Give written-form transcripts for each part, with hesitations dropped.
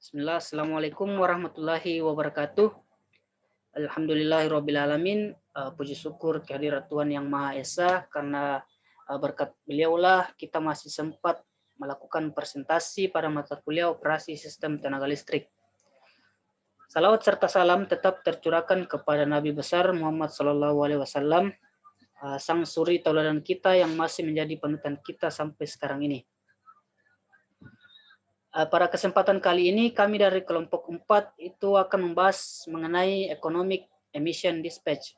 Bismillah, Assalamualaikum warahmatullahi wabarakatuh. Alhamdulillahirrabbilalamin. Puji syukur kehadirat Tuhan Yang Maha Esa, karena berkat beliaulah kita masih sempat melakukan presentasi pada mata kuliah operasi sistem tenaga listrik. Salawat serta salam tetap tercurahkan kepada Nabi besar Muhammad SAW, sang suri tauladan kita yang masih menjadi panutan kita sampai sekarang ini. Pada kesempatan kali ini kami dari kelompok 4 itu akan membahas mengenai Economic Emission Dispatch.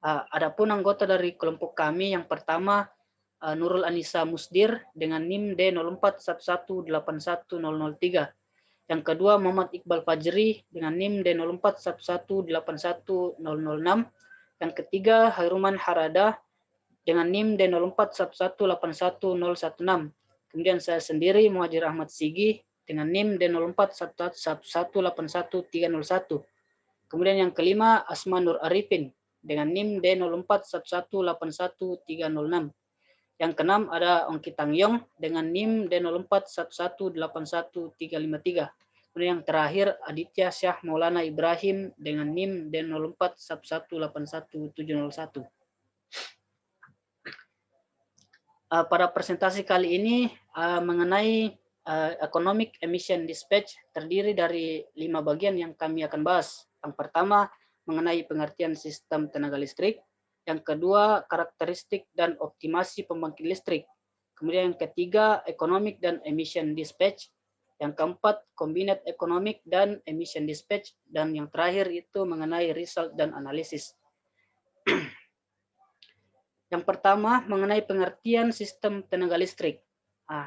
Adapun anggota dari kelompok kami yang pertama Nurul Anissa Musdir dengan NIM D0411810003. Yang kedua Muhammad Iqbal Fajri dengan NIM D0411811006. Yang ketiga Hairuman Harada dengan NIM D0411811016. Kemudian saya sendiri Muhajir Ahmad Sigi dengan NIM D04118131. Kemudian yang kelima Asma Nur Arifin dengan NIM D0411811306. Yang keenam ada Ongki Tangyong dengan NIM D0411811353. Kemudian yang terakhir Aditya Syah Maulana Ibrahim dengan NIM D0411811701. Pada presentasi kali ini mengenai Economic Emission Dispatch terdiri dari 5 bagian yang kami akan bahas. Yang pertama mengenai pengertian sistem tenaga listrik, yang kedua karakteristik dan optimasi pembangkit listrik, kemudian yang ketiga Economic dan Emission Dispatch, yang keempat Combined Economic dan Emission Dispatch, dan yang terakhir itu mengenai result dan analisis. Yang pertama mengenai pengertian sistem tenaga listrik.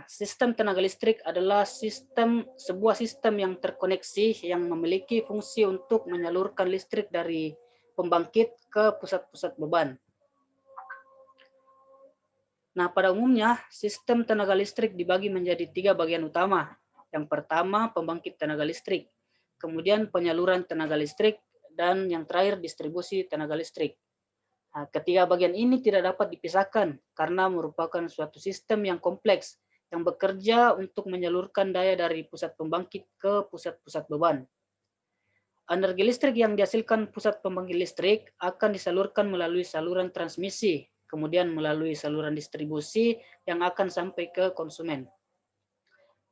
Sistem tenaga listrik adalah sebuah sistem yang terkoneksi yang memiliki fungsi untuk menyalurkan listrik dari pembangkit ke pusat-pusat beban. Nah, pada umumnya sistem tenaga listrik dibagi menjadi 3 bagian utama. Yang pertama pembangkit tenaga listrik, kemudian penyaluran tenaga listrik, dan yang terakhir distribusi tenaga listrik. Ketiga bagian ini tidak dapat dipisahkan karena merupakan suatu sistem yang kompleks yang bekerja untuk menyalurkan daya dari pusat pembangkit ke pusat-pusat beban. Energi listrik yang dihasilkan pusat pembangkit listrik akan disalurkan melalui saluran transmisi, kemudian melalui saluran distribusi yang akan sampai ke konsumen.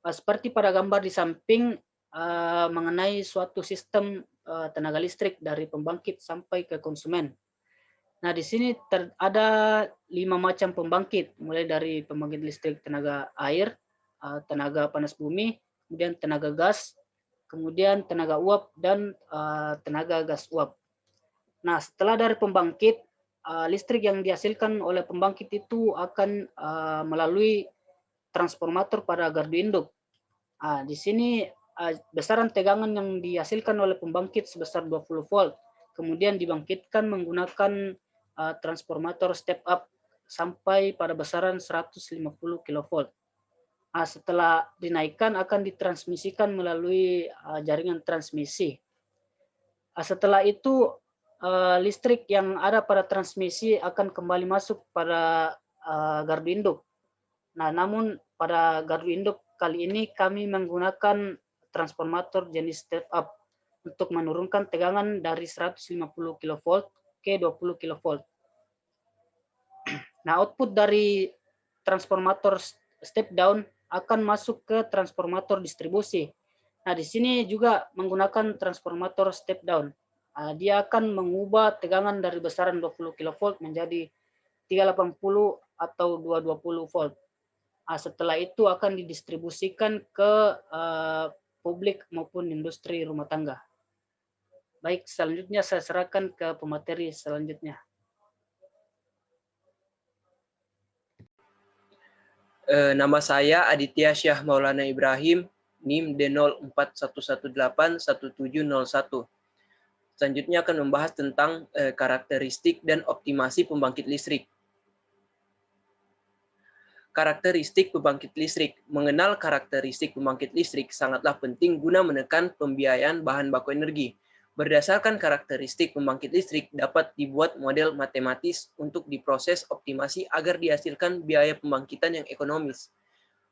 Seperti pada gambar di samping mengenai suatu sistem tenaga listrik dari pembangkit sampai ke konsumen. Nah, di sini ada 5 macam pembangkit, mulai dari pembangkit listrik tenaga air, tenaga panas bumi, kemudian tenaga gas, kemudian tenaga uap, dan tenaga gas uap. Nah, setelah dari pembangkit, listrik yang dihasilkan oleh pembangkit itu akan melalui transformator pada gardu induk. Di sini besaran tegangan yang dihasilkan oleh pembangkit sebesar 20 volt, kemudian dibangkitkan menggunakan transformator step up sampai pada besaran 150 kV. Setelah dinaikkan akan ditransmisikan melalui jaringan transmisi. Setelah itu listrik yang ada pada transmisi akan kembali masuk pada gardu induk. Nah, namun pada gardu induk kali ini kami menggunakan transformator jenis step up untuk menurunkan tegangan dari 150 kV ke 20 kV. Nah, output dari transformator step down akan masuk ke transformator distribusi. Nah, di sini juga menggunakan transformator step down. Dia akan mengubah tegangan dari besaran 20 kV menjadi 380 atau 220 volt. Setelah itu akan didistribusikan ke publik maupun industri rumah tangga. Baik, selanjutnya saya serahkan ke pemateri selanjutnya. Nama saya Aditya Syah Maulana Ibrahim, NIM D0411811701. Selanjutnya akan membahas tentang karakteristik dan optimasi pembangkit listrik. Karakteristik pembangkit listrik. Mengenal karakteristik pembangkit listrik sangatlah penting guna menekan pembiayaan bahan baku energi. Berdasarkan karakteristik pembangkit listrik dapat dibuat model matematis untuk diproses optimasi agar dihasilkan biaya pembangkitan yang ekonomis.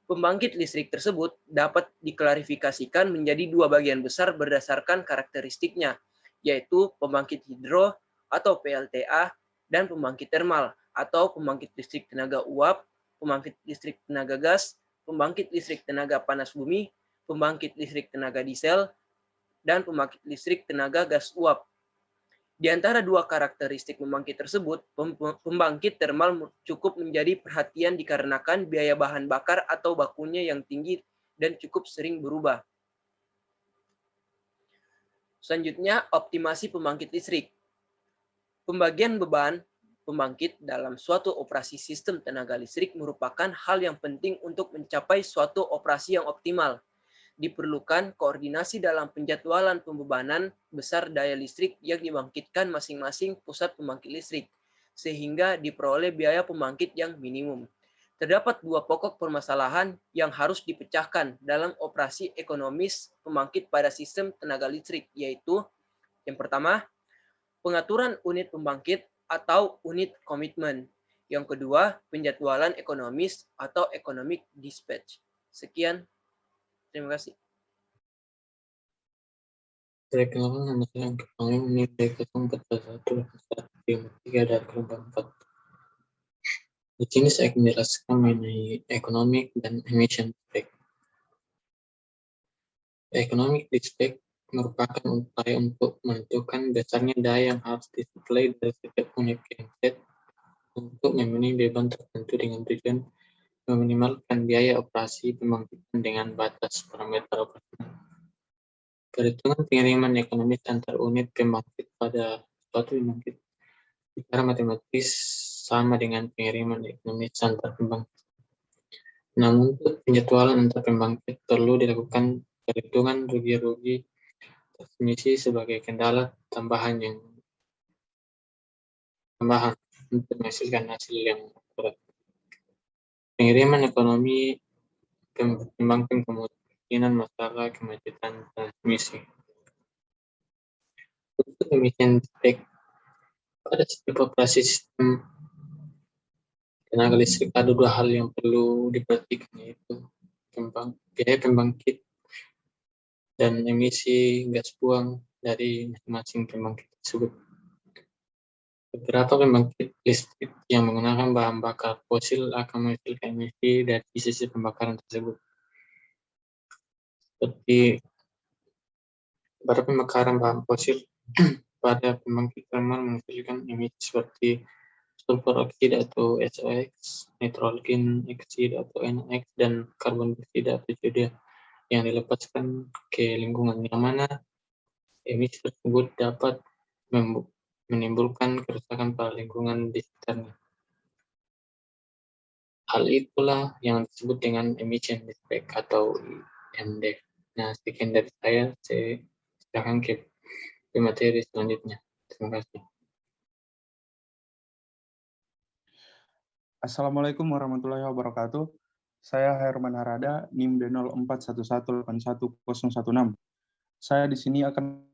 Pembangkit listrik tersebut dapat diklarifikasikan menjadi dua bagian besar berdasarkan karakteristiknya, yaitu pembangkit hidro atau PLTA dan pembangkit termal atau pembangkit listrik tenaga uap, pembangkit listrik tenaga gas, pembangkit listrik tenaga panas bumi, pembangkit listrik tenaga diesel, dan pembangkit listrik tenaga gas uap. Di antara dua karakteristik pembangkit tersebut, pembangkit termal cukup menjadi perhatian dikarenakan biaya bahan bakar atau bakunya yang tinggi dan cukup sering berubah. Selanjutnya, optimasi pembangkit listrik. Pembagian beban pembangkit dalam suatu operasi sistem tenaga listrik merupakan hal yang penting untuk mencapai suatu operasi yang optimal. Diperlukan koordinasi dalam penjadwalan pembebanan besar daya listrik yang dibangkitkan masing-masing pusat pembangkit listrik, sehingga diperoleh biaya pembangkit yang minimum. Terdapat dua pokok permasalahan yang harus dipecahkan dalam operasi ekonomis pembangkit pada sistem tenaga listrik, yaitu yang pertama, pengaturan unit pembangkit atau unit komitmen. Yang kedua, penjadwalan ekonomis atau economic dispatch. Sekian. Terima kasih. Perkenalkan, nama saya Angga Panglim, ini dari 0411 dari gelombang 4. Di sini saya akan menjelaskan mengenai economic dan emission spec. Economic dispatch merupakan upaya untuk menentukan besarnya daya yang harus disuplai dari setiap unit genset untuk memenuhi beban tertentu dengan tujuan meminimalkan biaya operasi pembangkitan dengan batas parameter operasional. Perhitungan pengiriman ekonomis antar unit pembangkit pada suatu pembangkit secara matematis sama dengan pengiriman ekonomis antar pembangkit. Namun untuk penjadwalan antar pembangkit perlu dilakukan perhitungan rugi-rugi transmisi sebagai kendala tambahan untuk menghasilkan hasil yang akurat. Pengiriman ekonomi mempertimbangkan kemungkinan masalah kemacetan transmisi. Untuk emission spek pada setiap operasi sistem tenaga listrik ada dua hal yang perlu diperhatikan, yaitu biaya pembangkit dan emisi gas buang dari masing-masing pembangkit tersebut. Beberapa pembangkit listrik yang menggunakan bahan bakar fosil akan menghasilkan emisi dari sisi pembakaran tersebut. Seperti pada pembakaran bahan fosil pada pembangkit termal menghasilkan emisi seperti sulfur oksida atau SOx, nitrogen oksida atau NOx, dan karbon dioksida atau CO2 yang dilepaskan ke lingkungan, yang mana emisi tersebut dapat menimbulkan kerusakan pada lingkungan di sekitarnya. Hal itulah yang disebut dengan emission spec atau EMD. Nah, sekian dari saya silakan ke materi selanjutnya. Terima kasih. Assalamualaikum warahmatullahi wabarakatuh. Saya Herman Harada, NIM D0411818016. Saya di sini akan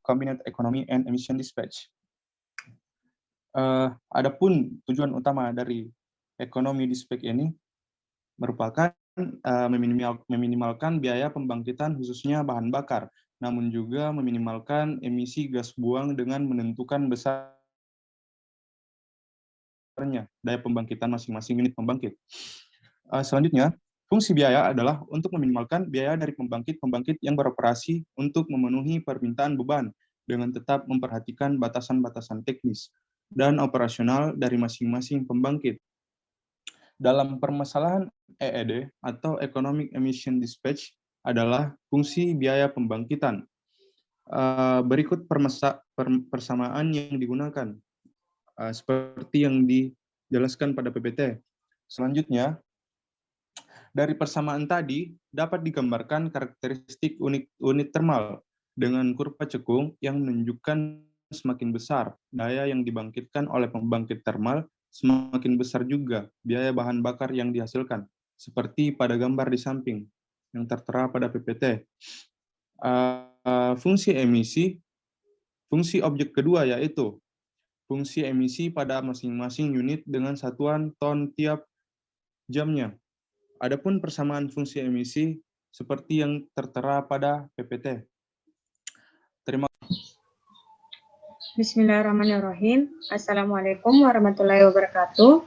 Cabinet Economy and Emission Dispatch. Adapun tujuan utama dari ekonomi dispatch ini merupakan meminimalkan biaya pembangkitan khususnya bahan bakar, namun juga meminimalkan emisi gas buang dengan menentukan besarnya daya pembangkitan masing-masing unit pembangkit. Selanjutnya, fungsi biaya adalah untuk meminimalkan biaya dari pembangkit-pembangkit yang beroperasi untuk memenuhi permintaan beban dengan tetap memperhatikan batasan-batasan teknis dan operasional dari masing-masing pembangkit. Dalam permasalahan EED atau Economic Emission Dispatch adalah fungsi biaya pembangkitan. Berikut persamaan yang digunakan, seperti yang dijelaskan pada PPT. Selanjutnya, dari persamaan tadi dapat digambarkan karakteristik unit termal dengan kurva cekung yang menunjukkan semakin besar daya yang dibangkitkan oleh pembangkit termal, semakin besar juga biaya bahan bakar yang dihasilkan, seperti pada gambar di samping yang tertera pada PPT. Fungsi emisi, fungsi objek kedua yaitu fungsi emisi pada masing-masing unit dengan satuan ton tiap jamnya. Adapun persamaan fungsi emisi seperti yang tertera pada PPT. Terima kasih. Bismillahirrahmanirrahim. Assalamualaikum warahmatullahi wabarakatuh.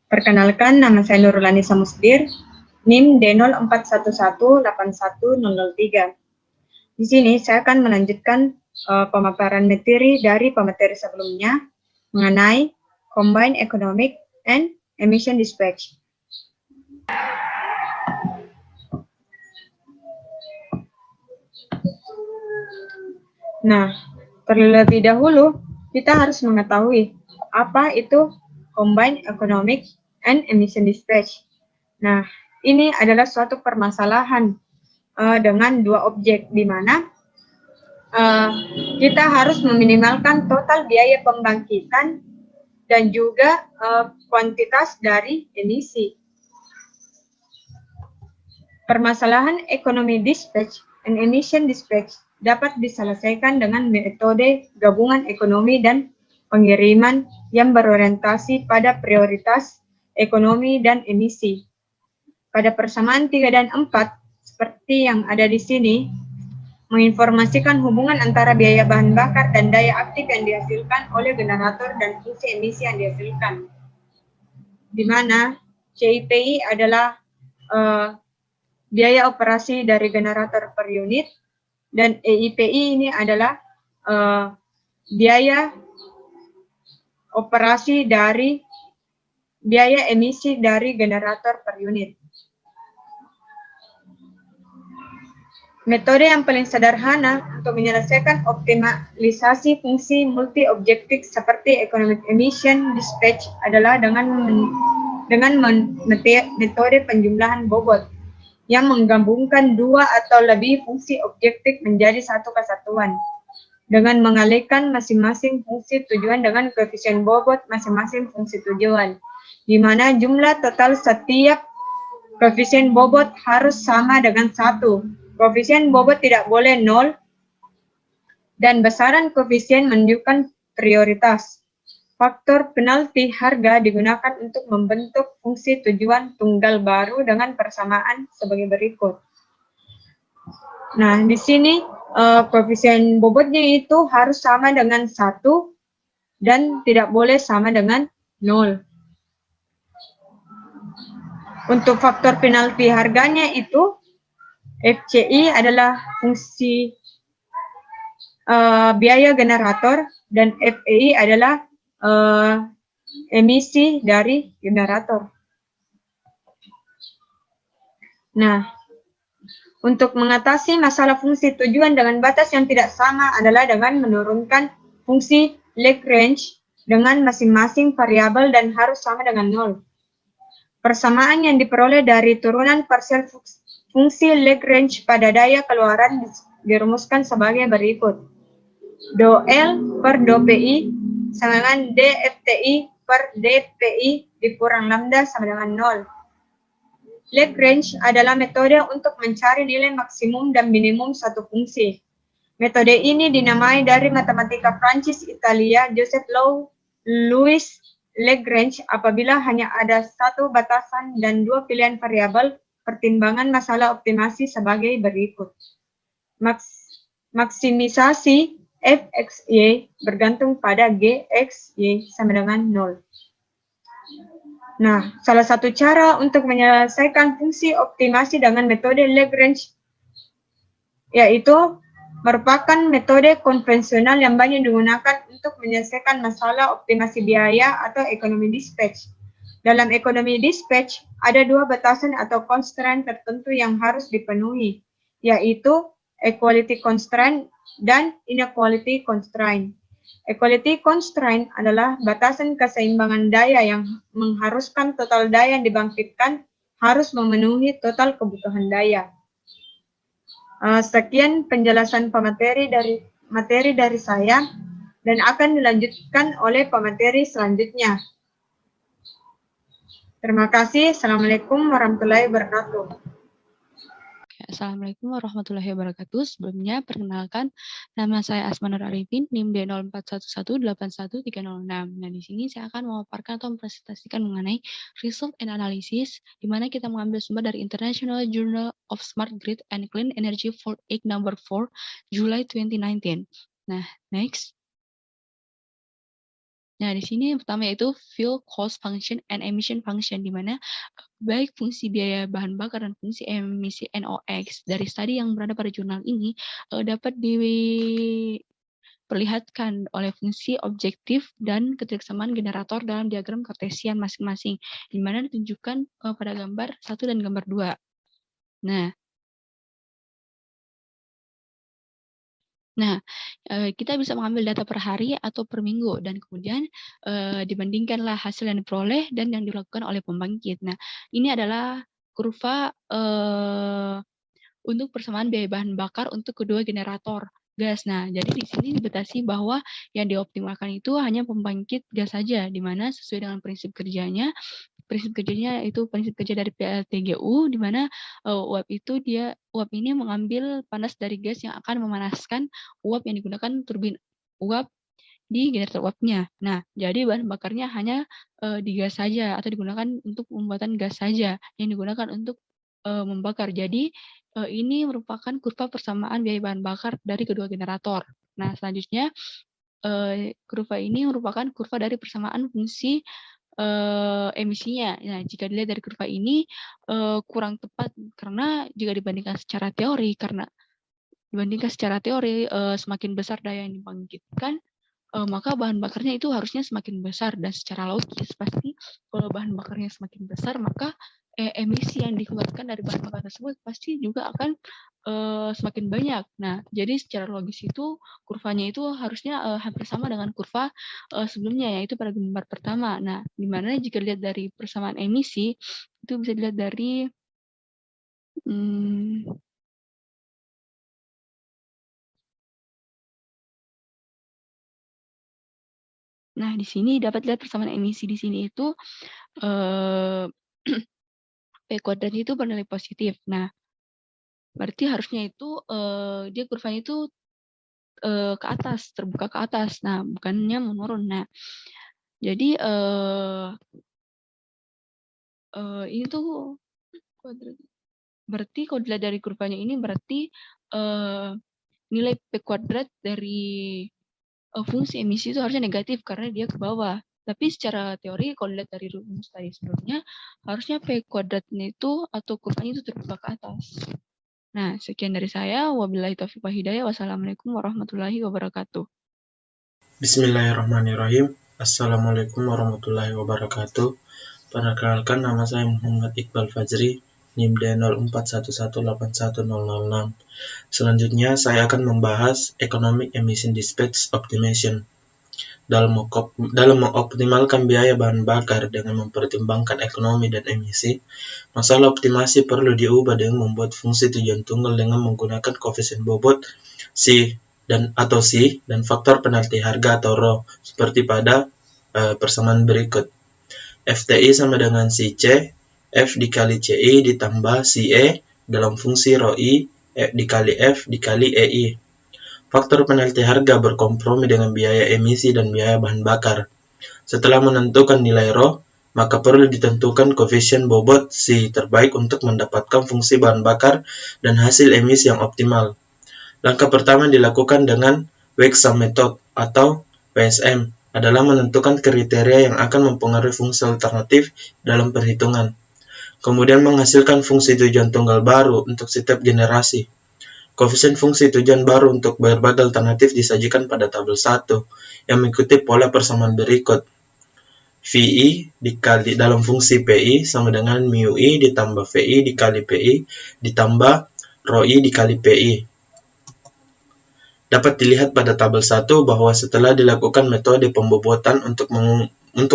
Perkenalkan, nama saya Nurulani Samusdir, NIM D0411810003. Di sini saya akan melanjutkan pemaparan materi dari pemateri sebelumnya mengenai Combined Economic and Emission Dispatch. Nah, terlebih dahulu kita harus mengetahui apa itu Combined Economic and Emission Dispatch. Nah, ini adalah suatu permasalahan dengan dua objek di mana kita harus meminimalkan total biaya pembangkitan dan juga kuantitas dari emisi. Permasalahan ekonomi dispatch and emission dispatch dapat diselesaikan dengan metode gabungan ekonomi dan pengiriman yang berorientasi pada prioritas ekonomi dan emisi. Pada persamaan 3 dan 4, seperti yang ada di sini, menginformasikan hubungan antara biaya bahan bakar dan daya aktif yang dihasilkan oleh generator dan fungsi emisi yang dihasilkan. Di mana CIPI adalah biaya operasi dari generator per unit, dan EIPI ini adalah biaya operasi dari biaya emisi dari generator per unit. Metode yang paling sederhana untuk menyelesaikan optimalisasi fungsi multi-objektif seperti economic emission dispatch adalah dengan metode penjumlahan bobot yang menggabungkan dua atau lebih fungsi objektif menjadi satu kesatuan dengan mengalihkan masing-masing fungsi tujuan dengan koefisien bobot masing-masing fungsi tujuan, di mana jumlah total setiap koefisien bobot harus sama dengan 1. Koefisien bobot tidak boleh 0 dan besaran koefisien menunjukkan prioritas. Faktor penalti harga digunakan untuk membentuk fungsi tujuan tunggal baru dengan persamaan sebagai berikut. Nah, di sini koefisien bobotnya itu harus sama dengan 1 dan tidak boleh sama dengan 0. Untuk faktor penalti harganya itu FCI adalah fungsi biaya generator dan FEI adalah emisi dari generator. Nah, untuk mengatasi masalah fungsi tujuan dengan batas yang tidak sama adalah dengan menurunkan fungsi Lagrange dengan masing-masing variabel dan harus sama dengan 0. Persamaan yang diperoleh dari turunan parsial fungsi Lagrange pada daya keluaran dirumuskan sebagai berikut. Do L per do PI sama dengan DFTI per DPI dikurang lambda sama dengan 0. Lagrange adalah metode untuk mencari nilai maksimum dan minimum satu fungsi. Metode ini dinamai dari matematika Prancis Italia Joseph Louis Lagrange apabila hanya ada satu batasan dan dua pilihan variabel. Pertimbangan masalah optimasi sebagai berikut. Maksimisasi Fxy bergantung pada Gxy sama dengan 0. Nah, salah satu cara untuk menyelesaikan fungsi optimasi dengan metode Lagrange yaitu merupakan metode konvensional yang banyak digunakan untuk menyelesaikan masalah optimasi biaya atau ekonomi dispatch. Dalam ekonomi dispatch, ada dua batasan atau constraint tertentu yang harus dipenuhi, yaitu equality constraint dan inequality constraint. Equality constraint adalah batasan keseimbangan daya yang mengharuskan total daya yang dibangkitkan harus memenuhi total kebutuhan daya. Sekian penjelasan materi dari saya dan akan dilanjutkan oleh pemateri selanjutnya. Terima kasih. Assalamualaikum warahmatullahi wabarakatuh. Assalamualaikum warahmatullahi wabarakatuh. Sebelumnya, perkenalkan, nama saya Asma Nur Arifin, NIM D0411818306. Nah, di sini saya akan memaparkan atau mempresentasikan mengenai result and analysis, di mana kita mengambil sumber dari International Journal of Smart Grid and Clean Energy Volt 8 number 4, July 2019. Nah, next. Nah, di sini yang pertama yaitu fuel cost function and emission function, di mana baik fungsi biaya bahan bakar dan fungsi emisi NOx dari studi yang berada pada jurnal ini dapat diperlihatkan oleh fungsi objektif dan ketiksamaan generator dalam diagram kartesian masing-masing, di mana ditunjukkan pada gambar 1 dan gambar 2. Nah, kita bisa mengambil data per hari atau per minggu, dan kemudian dibandingkanlah hasil yang diperoleh dan yang dilakukan oleh pembangkit. Nah, ini adalah kurva untuk persamaan biaya bahan bakar untuk kedua generator gas. Nah, jadi di sini dibatasi bahwa yang dioptimalkan itu hanya pembangkit gas saja, di mana sesuai dengan prinsip kerjanya yaitu prinsip kerja dari PLTGU, di mana uap ini mengambil panas dari gas yang akan memanaskan uap yang digunakan turbin uap di generator uapnya. Nah, jadi bahan bakarnya hanya di gas saja atau digunakan untuk pembuatan gas saja yang digunakan untuk membakar. Jadi ini merupakan kurva persamaan biaya bahan bakar dari kedua generator. Nah, selanjutnya kurva ini merupakan kurva dari persamaan fungsi emisinya. Nah, jika dilihat dari kurva ini kurang tepat karena jika dibandingkan secara teori, semakin besar daya yang dibangkitkan, maka bahan bakarnya itu harusnya semakin besar, dan secara logis pasti kalau bahan bakarnya semakin besar, maka emisi yang dikeluarkan dari bahan bakar tersebut pasti juga akan semakin banyak. Nah, jadi secara logis itu kurvanya itu harusnya hampir sama dengan kurva sebelumnya, yaitu pada gambar pertama. Nah, di mana jika dilihat dari persamaan emisi, itu bisa dilihat dari nah, di sini dapat lihat persamaan emisi di sini itu P kuadrat itu bernilai positif. Nah, berarti harusnya itu dia kurvanya itu ke atas, terbuka ke atas. Nah, bukannya menurun. Nah, jadi ini tuh kuadrat. Berarti kalau dilihat dari kurvanya ini berarti nilai P kuadrat dari fungsi emisi itu harusnya negatif karena dia ke bawah. Tapi secara teori kalau dilihat dari rumus tadi sebelumnya, harusnya P kuadratnya itu atau kurvanya itu terbuka ke atas. Nah, sekian dari saya. Wabillahi taufiq wal hidayah. Wassalamualaikum warahmatullahi wabarakatuh. Bismillahirrahmanirrahim. Assalamualaikum warahmatullahi wabarakatuh. Perkenalkan, nama saya Muhammad Iqbal Fajri, NIM D0411810006. Selanjutnya, saya akan membahas Economic Emission Dispatch Optimization. Dalam mengoptimalkan biaya bahan bakar dengan mempertimbangkan ekonomi dan emisi, masalah optimasi perlu diubah dengan membuat fungsi tujuan tunggal dengan menggunakan koefisien bobot C dan faktor penalti harga atau RO, seperti pada persamaan berikut. FTI sama dengan CC, F dikali CI ditambah CE dalam fungsi RO I dikali F dikali EI. Faktor penalti harga berkompromi dengan biaya emisi dan biaya bahan bakar. Setelah menentukan nilai RO, maka perlu ditentukan koefisien bobot C terbaik untuk mendapatkan fungsi bahan bakar dan hasil emisi yang optimal. Langkah pertama dilakukan dengan Weight Sum Method atau WSM, adalah menentukan kriteria yang akan mempengaruhi fungsi alternatif dalam perhitungan. Kemudian menghasilkan fungsi tujuan tunggal baru untuk setiap generasi. Koefisien fungsi tujuan baru untuk berbagai alternatif disajikan pada tabel 1 yang mengikuti pola persamaan berikut. VI dikali dalam fungsi PI sama dengan mu I ditambah VI dikali PI ditambah Rho I dikali PI. Dapat dilihat pada tabel 1 bahwa setelah dilakukan metode pembobotan untuk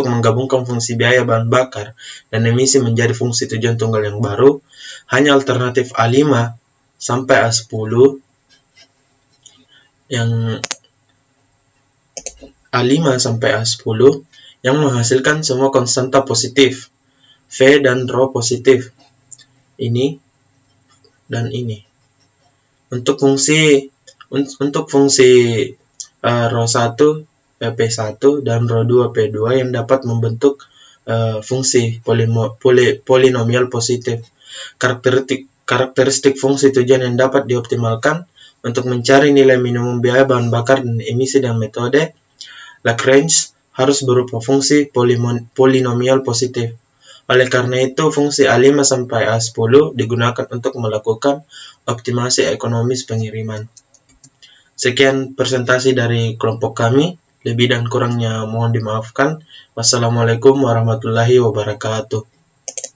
menggabungkan fungsi biaya bahan bakar dan emisi menjadi fungsi tujuan tunggal yang baru, hanya alternatif A5 sampai A10 yang A5 sampai A10 yang menghasilkan semua konstanta positif, V dan Rho positif. Ini dan ini. Untuk fungsi Rho 1 P1 dan Rho 2 P2 yang dapat membentuk fungsi polinomial positif. Karakteristik fungsi tujuan yang dapat dioptimalkan untuk mencari nilai minimum biaya bahan bakar dan emisi dengan metode Lagrange harus berupa fungsi polinomial positif. Oleh karena itu, fungsi A5 sampai A10 digunakan untuk melakukan optimasi ekonomis pengiriman. Sekian presentasi dari kelompok kami. Lebih dan kurangnya mohon dimaafkan. Wassalamualaikum warahmatullahi wabarakatuh.